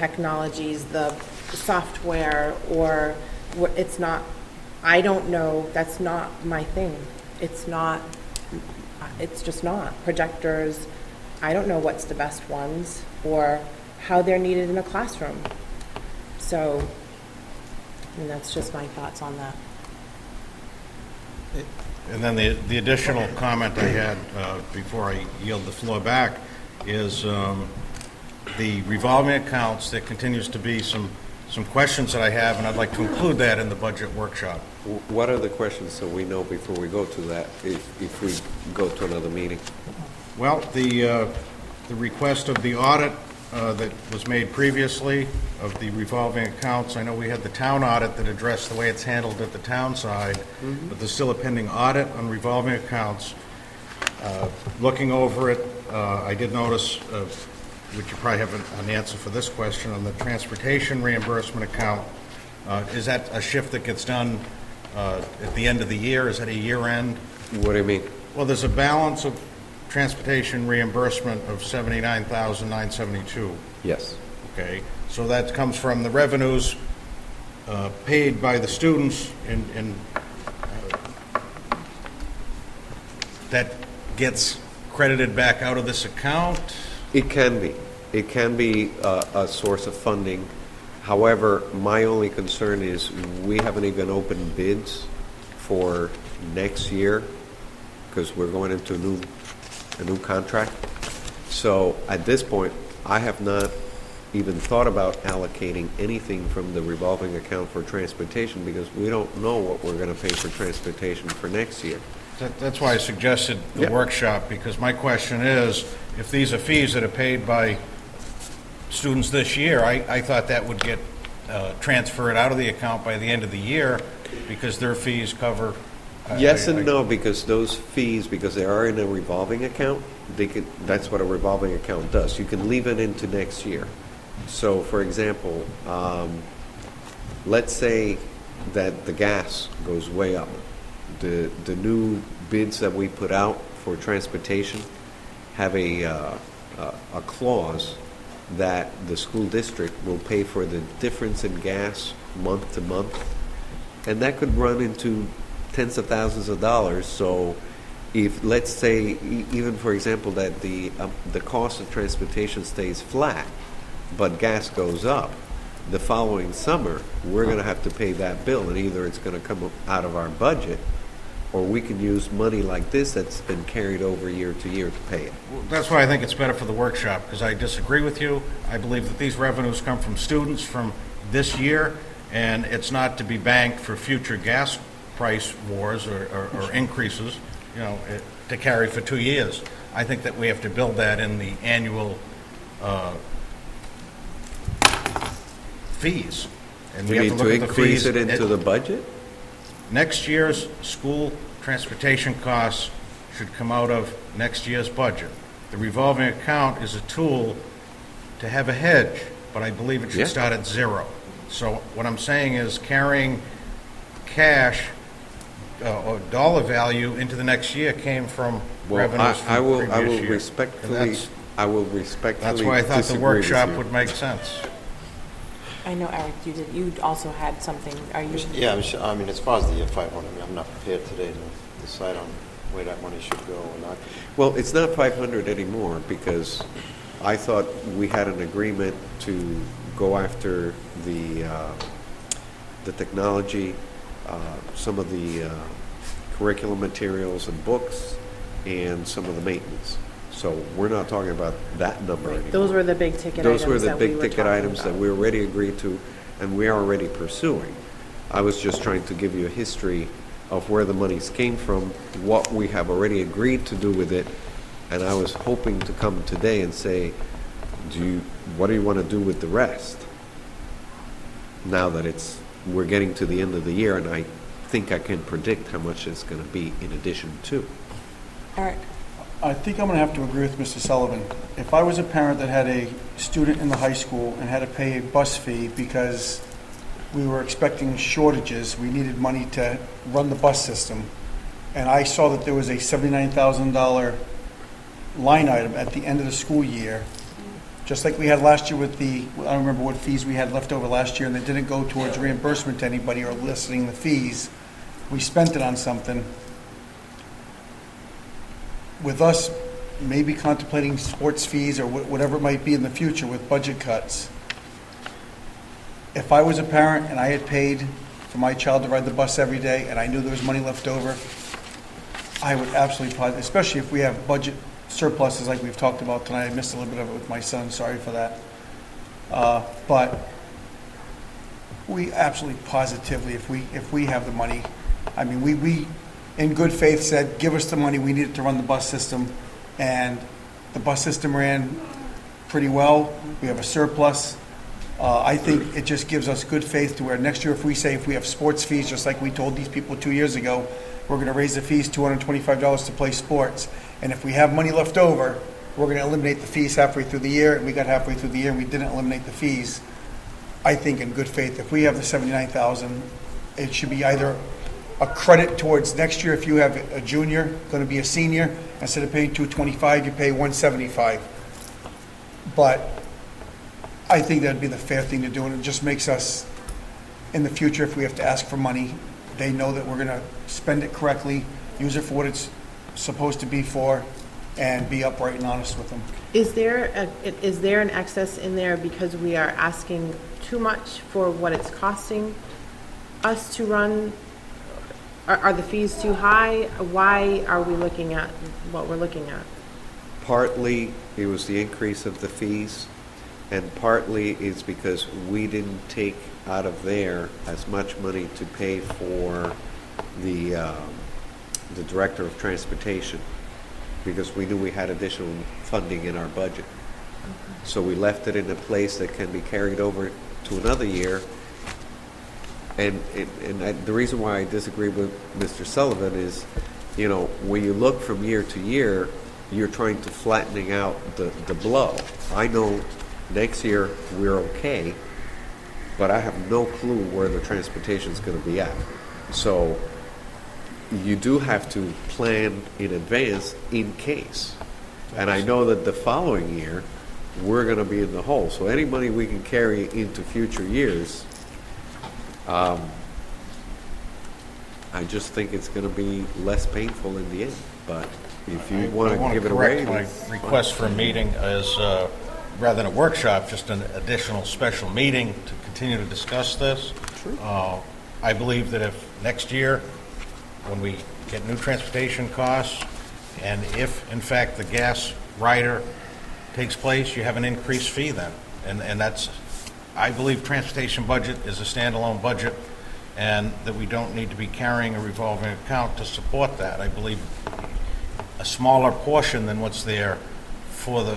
technologies, the software, or it's not, I don't know, that's not my thing. It's just not. Projectors, I don't know what's the best ones or how they're needed in a classroom. So, and that's just my thoughts on that. And then the additional comment I had before I yield the floor back is the revolving accounts. There continues to be some questions that I have, and I'd like to include that in the budget workshop. What are the questions so we know before we go to that, if we go to another meeting? Well, the request of the audit that was made previously of the revolving accounts, I know we had the town audit that addressed the way it's handled at the town side, but there's still a pending audit on revolving accounts. Looking over it, I did notice, which you probably have an answer for this question, on the transportation reimbursement account. Is that a shift that gets done at the end of the year? Is that a year end? What do you mean? Well, there's a balance of transportation reimbursement of $79,972. Yes. Okay, so that comes from the revenues paid by the students, and that gets credited back out of this account? It can be. It can be a source of funding. However, my only concern is we haven't even opened bids for next year because we're going into a new contract. So at this point, I have not even thought about allocating anything from the revolving account for transportation because we don't know what we're going to pay for transportation for next year. That's why I suggested the workshop, because my question is, if these are fees that are paid by students this year, I thought that would get transferred out of the account by the end of the year because their fees cover... Yes and no, because those fees, because they are in a revolving account, that's what a revolving account does. You can leave it into next year. So, for example, let's say that the gas goes way up. The new bids that we put out for transportation have a clause that the school district will pay for the difference in gas month to month, and that could run into tens of thousands of dollars. So if, let's say, even for example, that the cost of transportation stays flat, but gas goes up, the following summer, we're going to have to pay that bill, and either it's going to come out of our budget, or we can use money like this that's been carried over year to year to pay it. Well, that's why I think it's better for the workshop, because I disagree with you. I believe that these revenues come from students from this year, and it's not to be banked for future gas price wars or increases, to carry for 2 years. I think that we have to build that in the annual fees. And We need to increase it into the budget? Next year's school transportation costs should come out of next year's budget. The revolving account is a tool to have a hedge, but I believe it should start at zero. So what I'm saying is carrying cash or dollar value into the next year came from revenues from the previous year. I will respectfully That's why I thought the workshop would make sense. I know, Eric, you also had something. Are you? Yeah, I mean, as far as the 500, I'm not prepared today to decide on where that money should go or not. Well, it's not 500 anymore because I thought we had an agreement to go after the technology, some of the curriculum materials and books, and some of the maintenance. So we're not talking about that number anymore. Those were the big ticket items. Those were the big ticket items that we already agreed to and we are already pursuing. I was just trying to give you a history of where the monies came from, what we have already agreed to do with it, and I was hoping to come today and say, what do you want to do with the rest? Now that we're getting to the end of the year, and I think I can predict how much it's going to be in addition to. Eric? I think I'm going to have to agree with Mr. Sullivan. If I was a parent that had a student in the high school and had to pay a bus fee because we were expecting shortages, we needed money to run the bus system, and I saw that there was a $79,000 line item at the end of the school year Just like we had last year with the, I don't remember what fees we had left over last year, and they didn't go towards reimbursement to anybody or listing the fees. We spent it on something. With us maybe contemplating sports fees or whatever it might be in the future with budget cuts, if I was a parent and I had paid for my child to ride the bus every day and I knew there was money left over, I would absolutely, especially if we have budget surpluses like we've talked about tonight. I missed a little bit of it with my son, sorry for that. But we absolutely positively, if we have the money, I mean, we in good faith said, give us the money, we need it to run the bus system. And the bus system ran pretty well. We have a surplus. I think it just gives us good faith to where next year, if we have sports fees, just like we told these people 2 years ago, we're going to raise the fees $225 to play sports. And if we have money left over, we're going to eliminate the fees halfway through the year. And we got halfway through the year and we didn't eliminate the fees. I think in good faith, if we have the $79,000, it should be either a credit towards next year. If you have a junior going to be a senior, instead of paying $225, you pay $175. But I think that'd be the fair thing to do, and it just makes us, in the future, if we have to ask for money, they know that we're going to spend it correctly, use it for what it's supposed to be for, and be upright and honest with them. Is there an excess in there because we are asking too much for what it's costing us to run? Are the fees too high? Why are we looking at what we're looking at? Partly, it was the increase of the fees, and partly is because we didn't take out of there as much money to pay for the director of transportation, because we knew we had additional funding in our budget. So we left it in a place that can be carried over to another year. And the reason why I disagree with Mr. Sullivan is, you know, when you look from year to year, you're trying to flattening out the blow. I know next year we're okay, but I have no clue where the transportation is going to be at. So you do have to plan in advance in case. And I know that the following year, we're going to be in the hole. So any money we can carry into future years, I just think it's going to be less painful in the end. But if you want to give it away, my request for a meeting is, rather than a workshop, just an additional special meeting to continue to discuss this. I believe that if next year, when we get new transportation costs, and if, in fact, the gas rider takes place, you have an increased fee then. And that's, I believe transportation budget is a standalone budget, and that we don't need to be carrying a revolving account to support that. I believe a smaller portion than what's there for the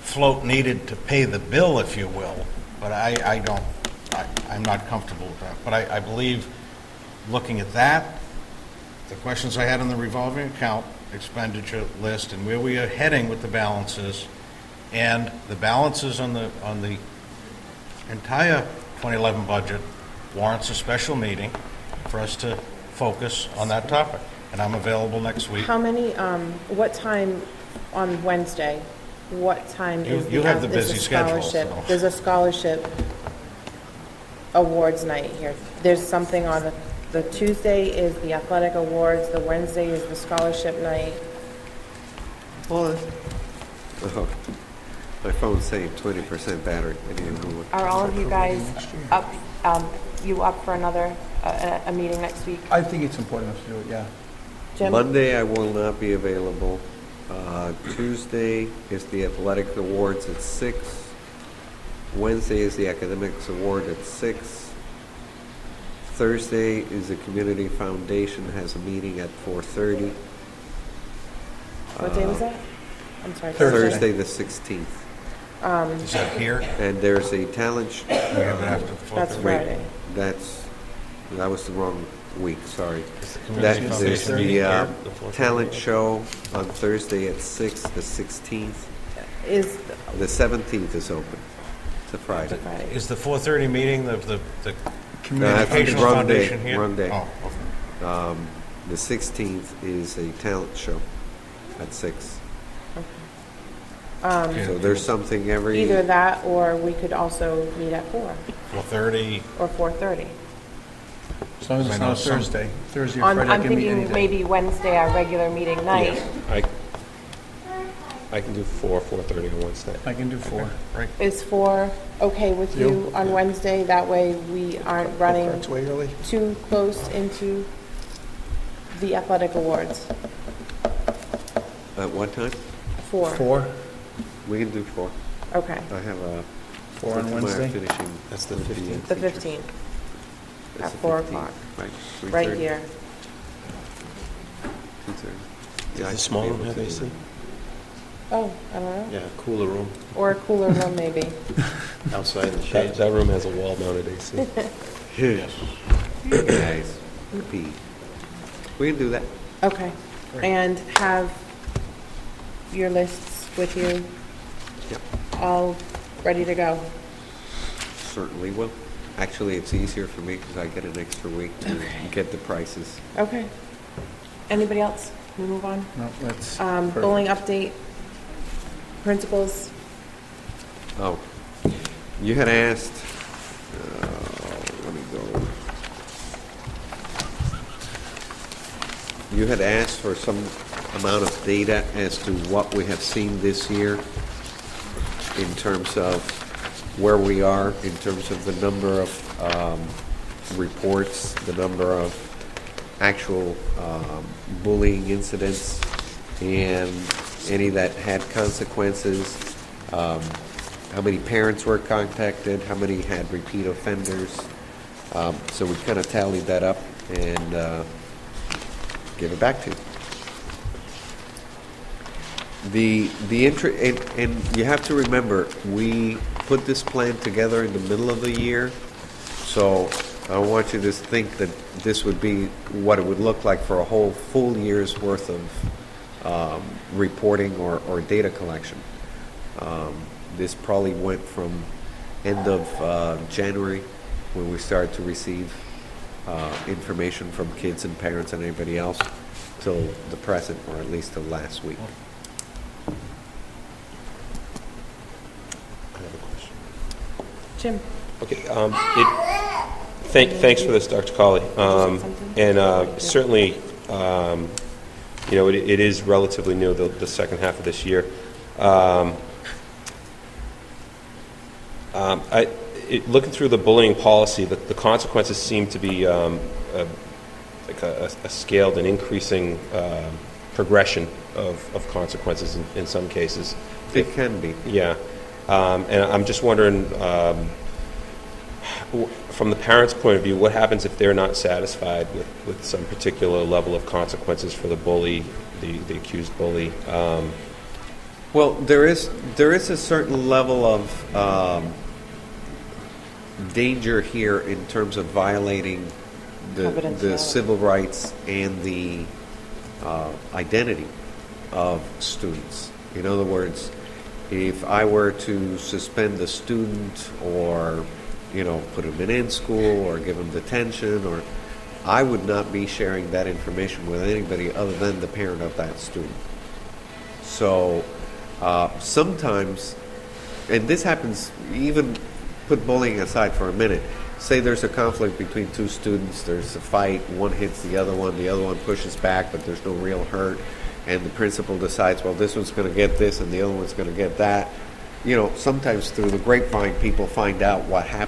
float needed to pay the bill, if you will. But I'm not comfortable with that. But I believe, looking at that, the questions I had on the revolving account expenditure list and where we are heading with the balances, and the balances on the entire 2011 budget warrants a special meeting for us to focus on that topic. And I'm available next week. How many, what time on Wednesday? What time is You have the is busy schedule, scholarship? so. There's a scholarship awards night here. There's something on the Tuesday is the athletic awards, the Wednesday is the scholarship night. oh, my phone's saying 20% battery. I need to know. Are all of you guys up, you up for another, a meeting next week? I think it's important enough to do it, yeah. Jim? Monday I will not be available. Tuesday is the athletic awards at 6. Wednesday is the academics award at 6. Thursday is the community foundation has a meeting at 4:30. What day was that? I'm sorry. Thursday the 16th. Is that here? And there's a talent. We have it after 4:30. That's Friday. That was the wrong week. Sorry. Community There's Foundation meeting the here, the 4:30. talent show on Thursday at 6. The 16th. Is, The 17th is open. It's a Friday. Friday. Is the 4:30 meeting the No, that's the Educational wrong day. Foundation here? Wrong day. Oh, okay. The 16th is a talent show at 6. So there's something every... Either that, or we could also meet at 4 4:30. or 4:30. As long as I it's know not some- Thursday. Thursday or I'm Friday, I can meet any thinking day. maybe Wednesday, our regular meeting night. I can do 4:30 on Wednesday. I can do 4. Right. Is 4 okay with you on Wednesday? That way we aren't running That's way early. too close into the athletic awards. At what time? 4. 4? We can do 4. Okay. I have a... 4 on tomorrow Wednesday? Finishing... That's the 15th. The 15th, That's at the 4 15th, o'clock, Right. right 3:30, here. 2:30. Does Yeah, I the should small be room able have to do AC? Oh, I don't know. Yeah, cooler room, Or a cooler room, maybe. outside in the That, shade. that room has a wall-mounted AC. that. Guys, Pete. We can do that. Okay. And have your lists with you Yep. all ready to go. Certainly will. Actually, it's easier for me because I get an extra week to get the prices. Okay. Anybody else? We move on? No, that's perfect. Bowling update, principals. Oh, you had asked, let me go. You had asked for some amount of data as to what we have seen this year in terms of where we are, in terms of the number of reports, the number of actual bullying incidents, and any that had consequences, how many parents were contacted, how many had repeat offenders. So we kind of tallied that up and give it back to you. And you have to remember, we put this plan together in the middle of the year, so I don't want you to think that this would be what it would look like for a whole full year's worth of reporting or data collection. This probably went from end of January, when we started to receive information from kids and parents and anybody else, till the present, or at least till last week. I have a question. Jim? Okay, thanks for this, Dr. Colley. And certainly, it is relatively new, the second half of this year. Looking through the bullying policy, the consequences seem to be like a scaled and increasing progression of consequences in some cases. It can be. Yeah. And I'm just wondering, from the parent's point of view, what happens if they're not satisfied with some particular level of consequences for the bully, the accused bully? Well, there is a certain level of danger here in terms of violating the Confidentiality. civil rights and the identity of students. In other words, if I were to suspend a student or, put him in school or give him detention, or I would not be sharing that information with anybody other than the parent of that student. So sometimes, and this happens, even put bullying aside for a minute, say there's a conflict between two students, there's a fight, one hits the other one pushes back, but there's no real hurt, and the principal decides, well, this one's going to get this and the other one's going to get that. Sometimes through the grapevine, people find out what happened.